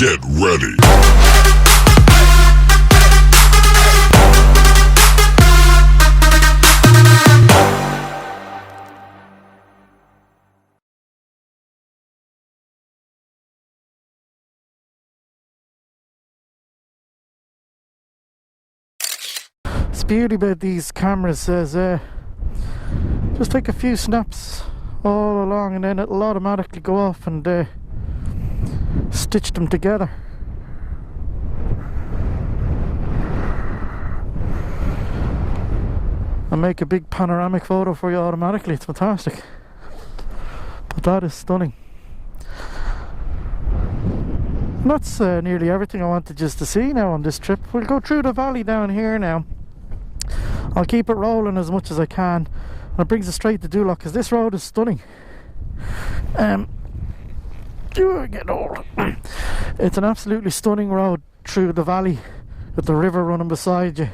Get ready. The beauty about these cameras is just take a few snaps all along and then it'll automatically go off and stitch them together. And make a big panoramic photo for you automatically. It's fantastic. But that is stunning. And that's nearly everything I wanted just to see now on this trip. We'll go through the valley down here now. I'll keep it rolling as much as I can, and it brings us straight to Doolough because this road is stunning. Get old. It's an absolutely stunning road through the valley with the river running beside you.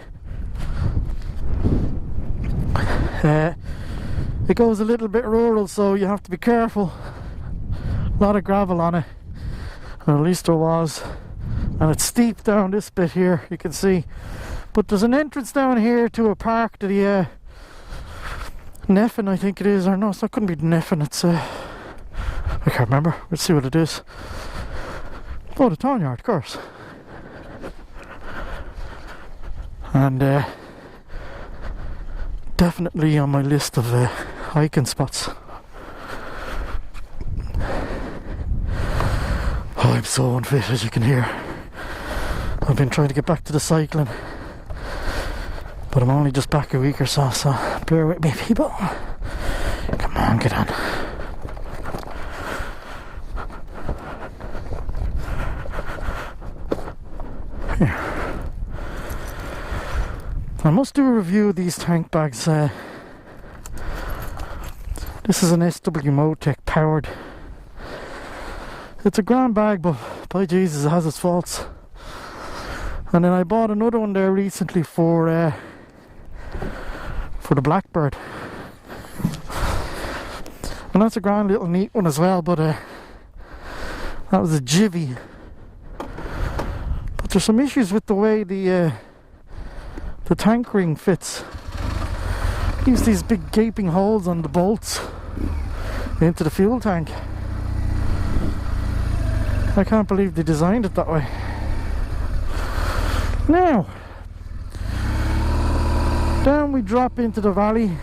It goes a little bit rural, so you have to be careful. A lot of gravel on it, or at least there was, and it's steep down this bit here, you can see. But there's an entrance down here to a park to the Neffin, I think it is, or no, it couldn't be Neffin, it's I can't remember. Let's see what it is. Oh, the Tawnyard, of course. And definitely on my list of hiking spots. Oh, I'm so unfit, as you can hear. I've been trying to get back to the cycling, but I'm only just back a week or so, so bear with me, people. Come on, get on. Here. I must do a review of these tank bags. This is an SW Motec powered. It's a grand bag, but by Jesus, it has its faults. And then I bought another one there recently for the Blackbird, and that's a grand little neat one as well. But that was a Jivvy. But there's some issues with the way the tank ring fits. Use these big gaping holes on the bolts into the fuel tank. I can't believe they designed it that way. Now, down we drop into the valley.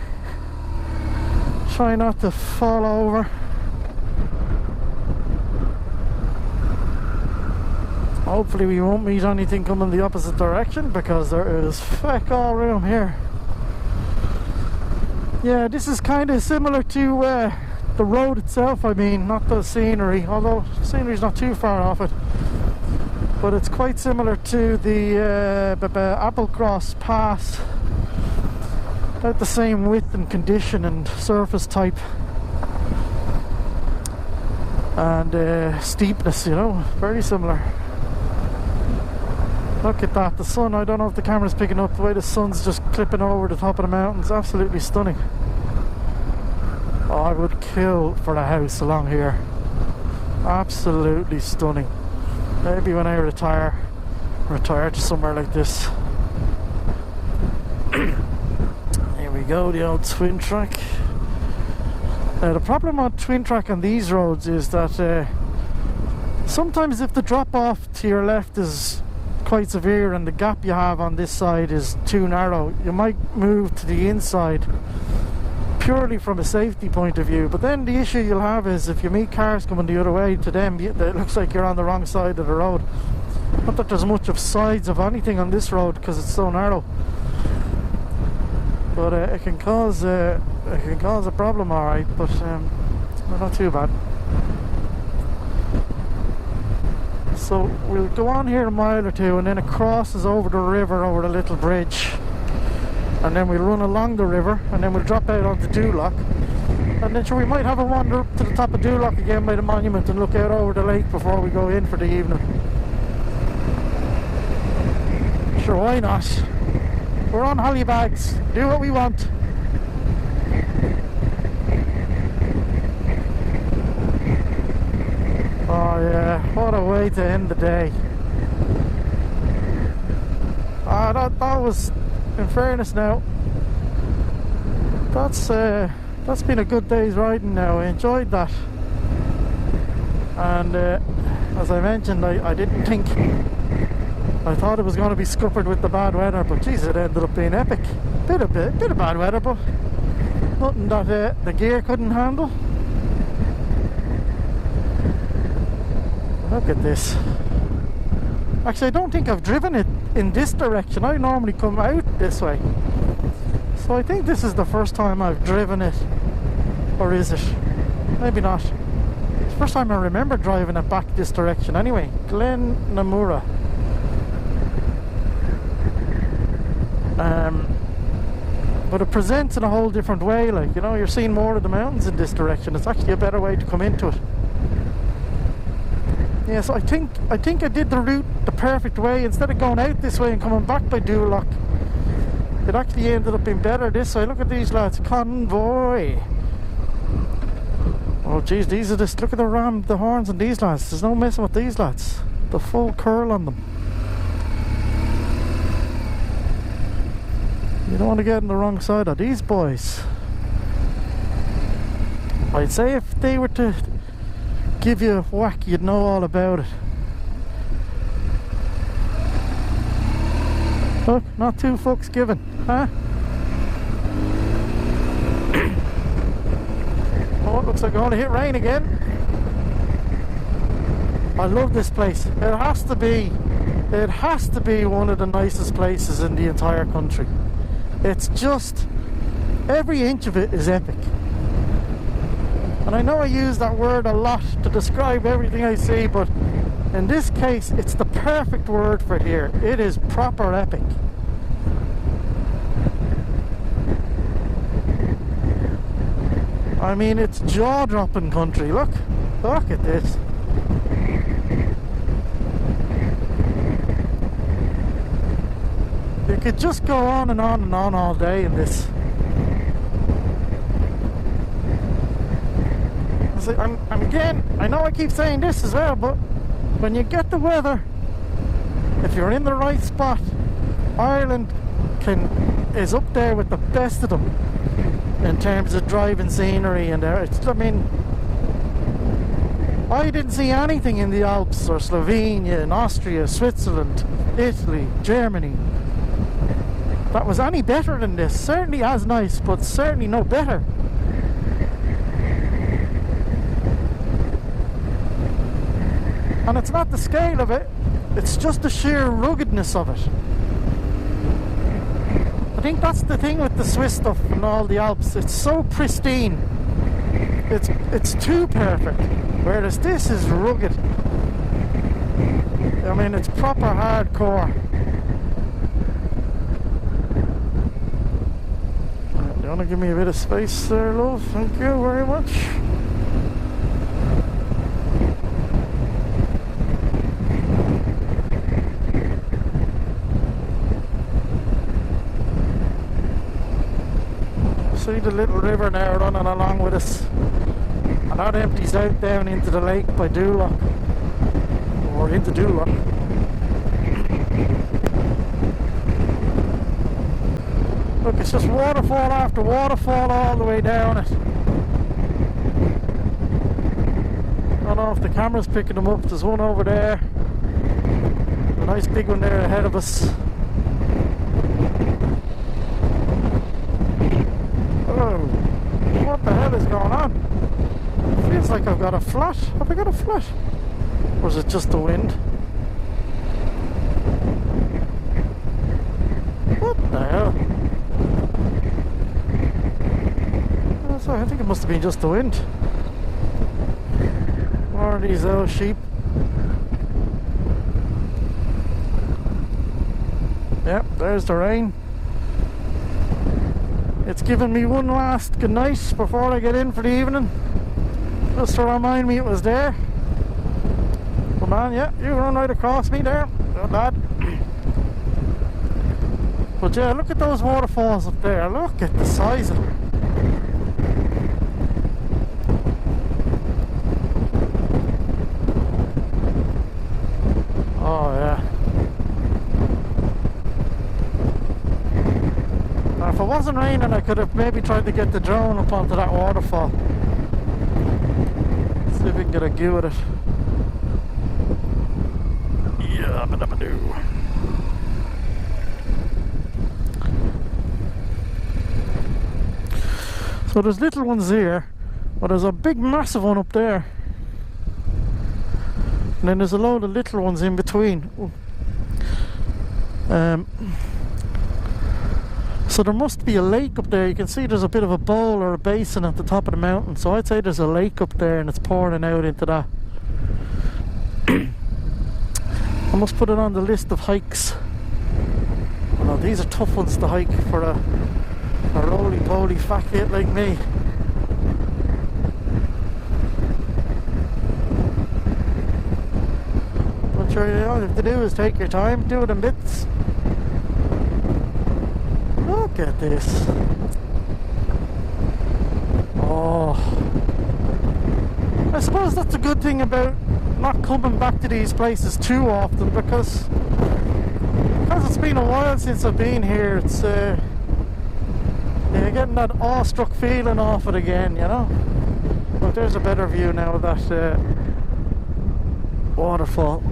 Try not to fall over. Hopefully we won't meet anything coming the opposite direction, because there is feck all room here. Yeah, this is kind of similar to the road itself, I mean, not the scenery, although the scenery's not too far off it. But it's quite similar to the Applecross Pass. About the same width and condition and surface type. And steepness, you know, very similar. Look at that, the sun, I don't know if the camera's picking up, the way the sun's just clipping over the top of the mountains, absolutely stunning. Oh, I would kill for a house along here. Absolutely stunning. Maybe when I retire to somewhere like this. Here we go, the old twin track. The problem on twin track on these roads is that sometimes if the drop off to your left is quite severe and the gap you have on this side is too narrow, you might move to the inside purely from a safety point of view. But then the issue you'll have is if you meet cars coming the other way, to them it looks like you're on the wrong side of the road. Not that there's much of sides of anything on this road because it's so narrow, but it can cause a problem, alright, but not too bad. So we'll go on here a mile or two, and then it crosses over the river over a little bridge, and then we'll run along the river, and then we'll drop out onto Doolough, and then sure, we might have a wander up to the top of Doolough again by the monument and look out over the lake before we go in for the evening. Sure, why not? We're on Hollybags, do what we want. Oh yeah, what a way way to end the day. That was, in fairness now, that's been a good day's riding now. I enjoyed that. And as I mentioned, I didn't think, I thought it was going to be scuppered with the bad weather, but geez, it ended up being epic. Bit of bad weather, but nothing that the gear couldn't handle. Look at this. Actually, I don't think I've driven it in this direction. I normally come out this way. So I think this is the first time I've driven it. Or is it? Maybe not. It's the first time I remember driving it back this direction. Anyway, Connemara. But it presents in a whole different way. Like, you know, you're seeing more of the mountains in this direction. It's actually a better way to come into it. Yeah, so I think I did the route the perfect way. Instead of going out this way and coming back by Doolough, it actually ended up being better this way. Look at these lads, convoy. Oh geez, these are just, look at the horns on these lads. There's no messing with these lads. The full curl on them. You don't want to get on the wrong side of these boys. I'd say if they were to give you a whack, you'd know all about it. Look, not two fucks given, huh? Oh, it looks like we're going to hit rain again. I love this place. It has to be one of the nicest places in the entire country. It's just, every inch of it is epic. And I know I use that word a lot to describe everything I see, but in this case, it's the perfect word for here. It is proper epic. I mean, it's jaw-dropping country. Look at this. You could just go on and on and on all day in this. And again, I know I keep saying this as well, but when you get the weather, if you're in the right spot, Ireland is up there with the best of them in terms of driving scenery. And I mean, I didn't see anything in the Alps or Slovenia, in Austria, Switzerland, Italy, Germany that was any better than this. Certainly as nice, but certainly no better. And it's not the scale of it, it's just the sheer ruggedness of it. I think that's the thing with the Swiss stuff and all the Alps. It's so pristine. It's too perfect. Whereas this is rugged. I mean, it's proper hardcore. You want to give me a bit of space there, love? Thank you very much. See the little river now running along with us, and that empties out down into the lake by Doolough, or into Doolough. Look, it's just waterfall after waterfall all the way down it. I don't know if the camera's picking them up. There's one over there, a nice big one there ahead of us. What the hell is going on? It feels like I've got a flat. Have I got a flat? Or is it just the wind? What the hell? Oh, sorry, I think it must have been just the wind. More of these old sheep. Yep, there's the rain. It's given me one last good night before I get in for the evening, just to remind me it was there. Come on, yeah, you run right across me there, good lad. But yeah, look at those waterfalls up there. Look at the size of them. wasn't raining, I could have maybe tried to get the drone up onto that waterfall. See if we can get a view at it. Yeah, ba-da-ba-doo. So there's little ones here, but there's a big massive one up there. And then there's a load of little ones in between. So there must be a lake up there. You can see there's a bit of a bowl or a basin at the top of the mountain. So I'd say there's a lake up there and it's pouring out into that. I must put it on the list of hikes. Oh no, these are tough ones to hike for a roly-poly fat kid like me. But sure, you all you have to do is take your time, do it in bits. Look at this. Oh, I suppose that's a good thing about not coming back to these places too often, because it's been a while since I've been here. It's yeah, getting that awestruck feeling off it again, you know. But there's a better view now of that waterfall.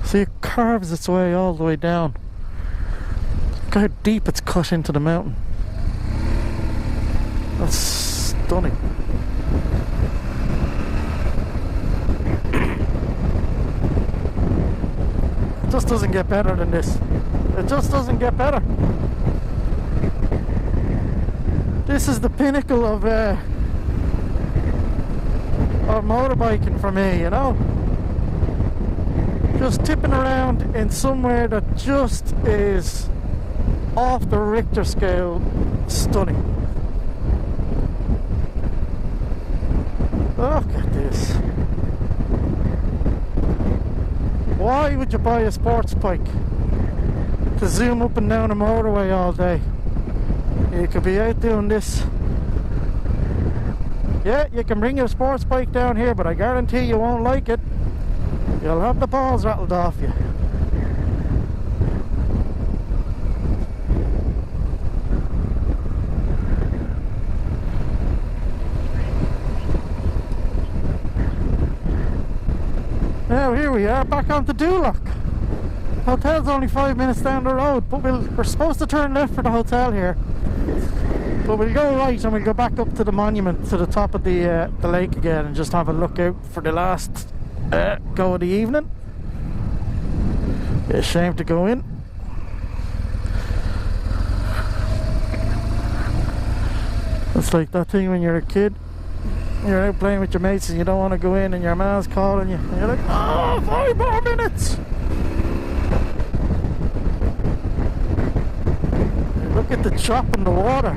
See, it carves its way all the way down. Look how deep it's cut into the mountain. That's stunning. It just doesn't get better than this. It just doesn't get better. This is the pinnacle of motorbiking for me, you know. Just tipping around in somewhere that just is off the Richter scale stunning. Look at this. Why would you buy a sports bike to zoom up and down a motorway all day? You could be out doing this. Yeah, you can bring your sports bike down here, but I guarantee you won't like it. You'll have the balls rattled off you. Now here we are, back onto Doolough. Hotel's only 5 minutes down the road, but we're supposed to turn left for the hotel here. But we'll go right and we'll go back up to the monument to the top of the lake again and just have a look out for the last go of the evening. It's a shame to go in. It's like that thing when you're a kid. You're out playing with your mates and you don't want to go in and your man's calling you. And you're like, oh, 5 more minutes! Look at the chop in the water.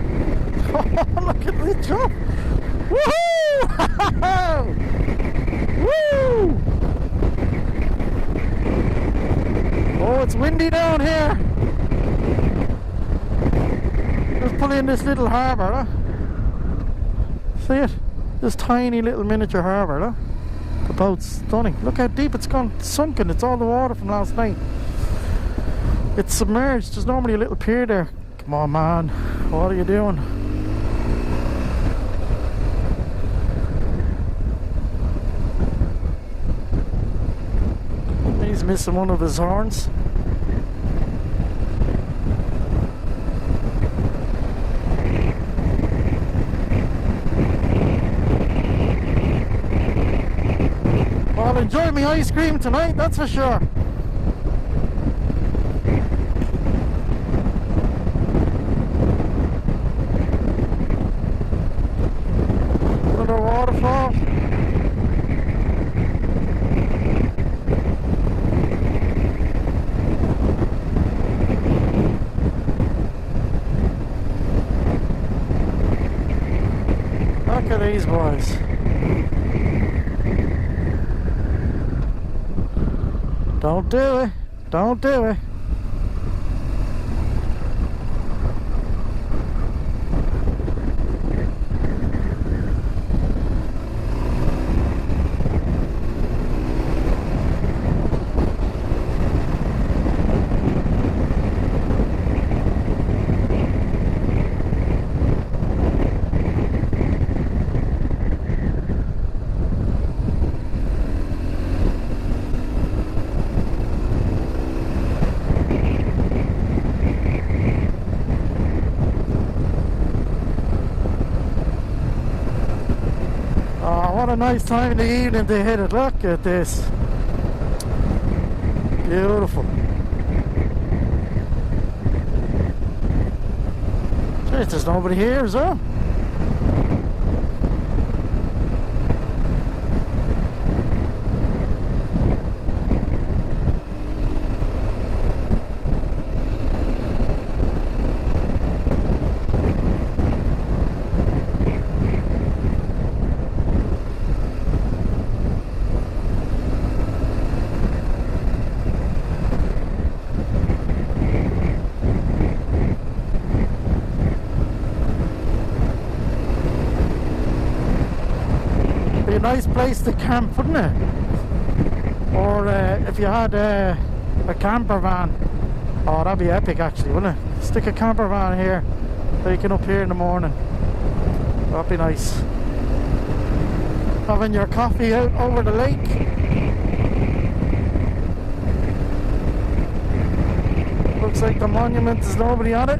Look at the chop. Woohoo! Woo! Oh, it's windy down here. Let's pull in this little harbour, huh? See it? This tiny little miniature harbour, huh? The boat's stunning. Look how deep it's gone sunken. It's all the water from last night. It's submerged. There's normally a little pier there. Come on, man. What are you doing? He's missing one of his horns. I'll enjoy my ice cream tonight, that's for sure. Another waterfall. Look at these boys. Don't do it. Don't do it. what a nice time in the evening to hit it. Look at this. Beautiful. Jeez, there's nobody here as well. Nice place to camp, wouldn't it? Or if you had a camper van. Oh, that'd be epic actually, wouldn't it? Stick a camper van here, taking up here in the morning. That'd be nice. Having your coffee out over the lake. Looks like the monument, there's nobody on it.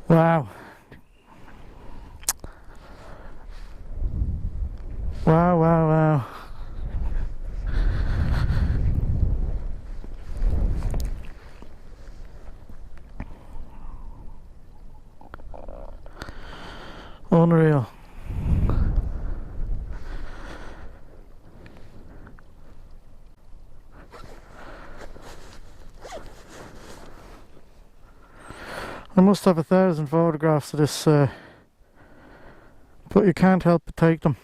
Wow. Wow, wow, wow. Unreal. I must have 1,000 photographs of this, but you can't help but take them.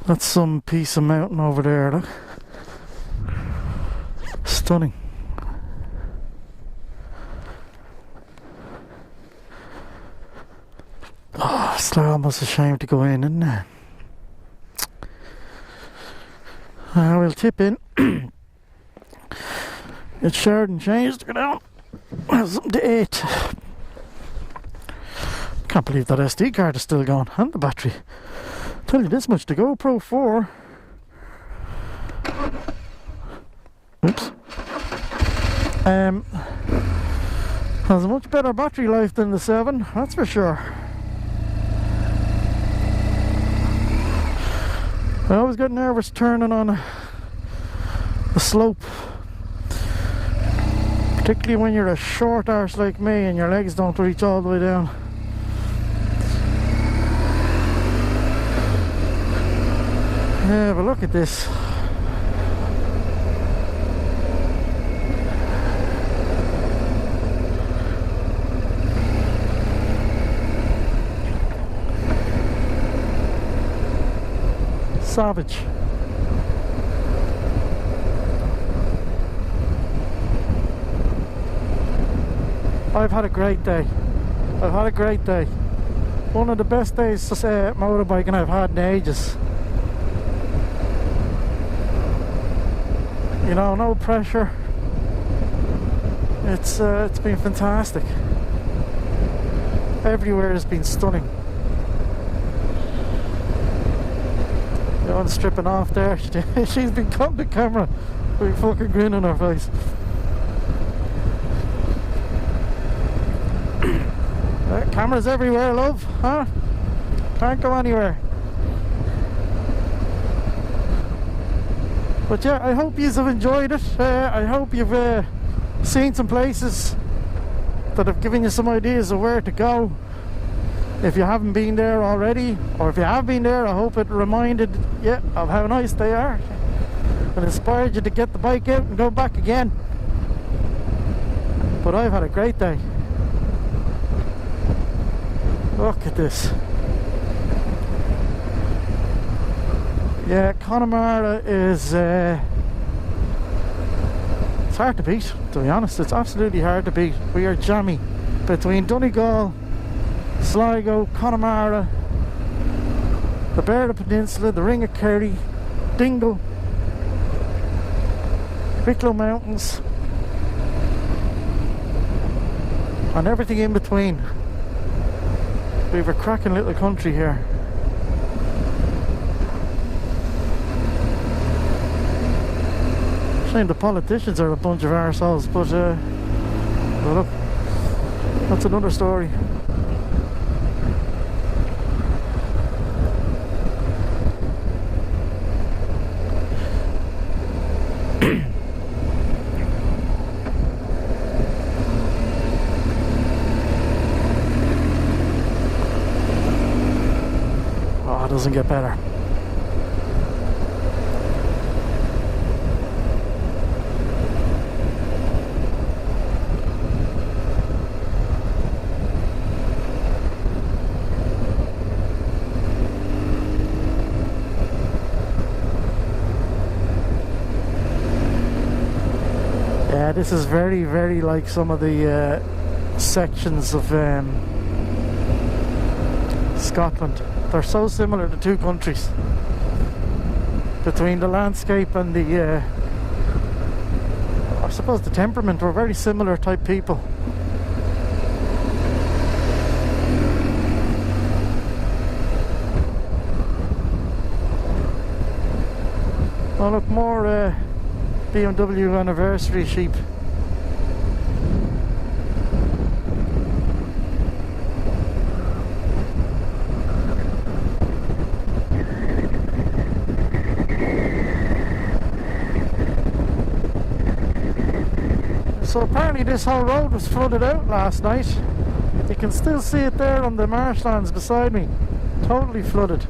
That's some piece of mountain over there, look. Stunning. Oh, it's almost a shame to go in, isn't it? We'll tip in. Get showered and changed to go down. Have something to eat. Can't believe that SD card is still going, and the battery. Tell you this much, the GoPro 4 has a much better battery life than the 7, that's for sure. I always get nervous turning on a slope, particularly when you're a short arse like me and your legs don't reach all the way down. Yeah, but look at this. Savage. I've had a great day. I've had a great day. One of the best days motorbiking I've had in ages. You know, no pressure. It's been fantastic. Everywhere has been stunning. The one's stripping off there. She's been cutting the camera with a fucking grin on her face. Cameras everywhere, love, huh? Can't go anywhere. But yeah, I hope you have enjoyed it. I hope you've seen some places that have given you some ideas of where to go if you haven't been there already, or if you have been there, I hope it reminded you of how nice they are and inspired you to get the bike out and go back again. But I've had a great day. Look at this. Yeah, Connemara is it's hard to beat, to be honest. It's absolutely hard to beat. We are jammy between Donegal, Sligo, Connemara, the Beara Peninsula, the Ring of Kerry, Dingle, Wicklow Mountains, and everything in between. We have a cracking little country here. Shame the politicians are a bunch of arseholes, but well, look, that's another story. Oh, it doesn't get better. Yeah, this is very, very like some of the sections of Scotland. They're so similar, the two countries, between the landscape and the I suppose the temperament. We're very similar type people. Oh look, more BMW anniversary sheep. So apparently this whole road was flooded out last night. You can still see it there on the marshlands beside me. Totally flooded.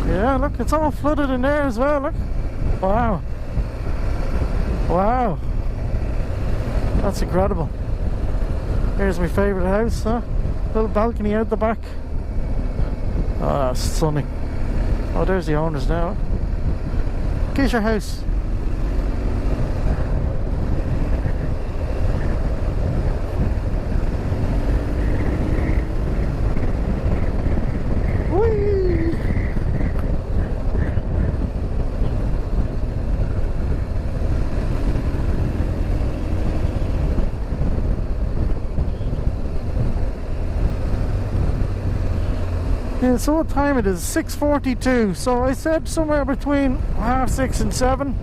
Yeah, look, it's all flooded in there as well, look. Wow. Wow. That's incredible. Here's my favourite house, huh? Little balcony out the back. Oh, that's stunning. Oh, there's the owners now. Here's your house. Yeah, so what time it is? 6:42. So I said somewhere between 6:30 and 7.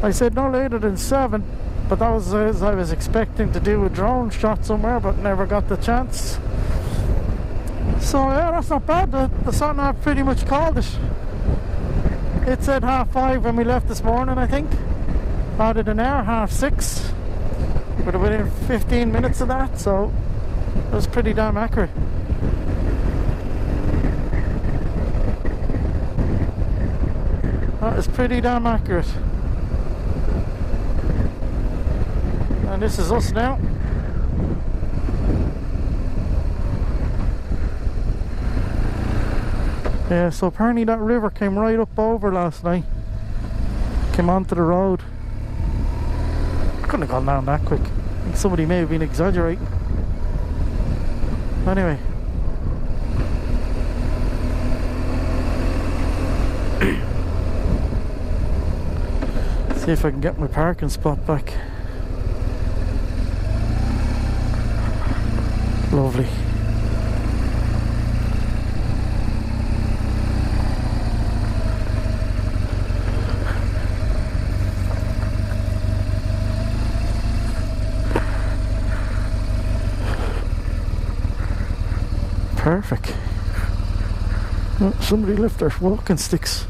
I said no later than 7, but that was as I was expecting to do a drone shot somewhere, but never got the chance. So yeah, that's not bad. The sat-nav pretty much called it. It said 5:30 when we left this morning, I think. Added an hour, 6:30. But within 15 minutes of that, so it was pretty damn accurate. That is pretty damn accurate. And this is us now. Yeah, so apparently that river came right up over last night. Came onto the road. I couldn't have gone down that quick. I think somebody may have been exaggerating. Anyway. See if I can get my parking spot back. Lovely. Perfect. Oh, somebody left their walking sticks.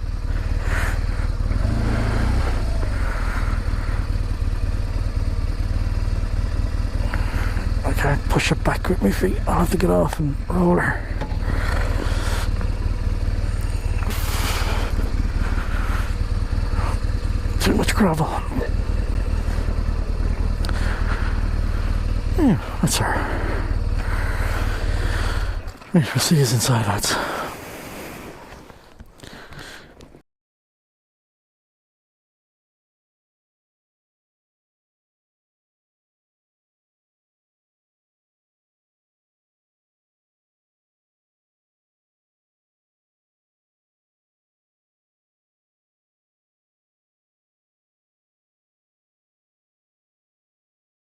I can't push it back with my feet. I'll have to get off and roll her. Too much gravel. Yeah, that's her. We'll see you inside, lads.